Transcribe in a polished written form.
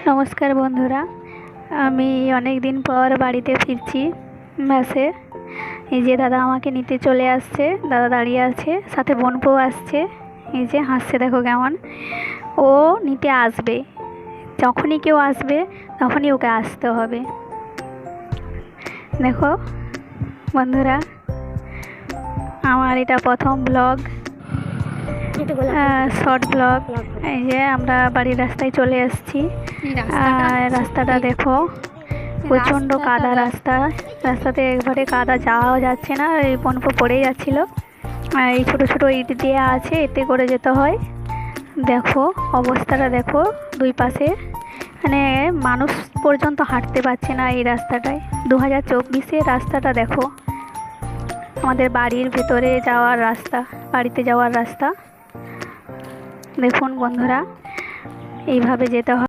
নমস্কার বন্ধুরা, আমি অনেক দিন পর বাড়িতে ফিরছি বাসে। এই যে দাদা আমাকে নিতে চলে আসছে, দাদা দাঁড়িয়ে আছে, সাথে বোনপো আসছে। এই যে হাসছে, দেখো কেমন। ও নিতে আসবে, যখনই কেউ আসবে তখনই ওকে আসতে হবে। দেখো বন্ধুরা, আমার এটা প্রথম ব্লগ, শর্ট ব্লগ। এই যে আমরা বাড়ির রাস্তায় চলে এসেছি। রাস্তাটা দেখো, প্রচণ্ড কাদা রাস্তা। রাস্তাতে একবারে কাদা, যাওয়া যাচ্ছে না, এই বোনপো পড়ে যাচ্ছিল। আর এই ছোটো ছোটো ইট দেওয়া আছে, এতে করে যেতে হয়। দেখো অবস্থাটা, দেখো দুই পাশে, মানে মানুষ পর্যন্ত হাঁটতে পারছে না এই রাস্তাটায়। 2024 রাস্তাটা দেখো, আমাদের বাড়ির ভেতরে যাওয়ার রাস্তা, বাড়িতে যাওয়ার রাস্তা। দেখুন বন্ধুরা, এইভাবে যেতে হয়।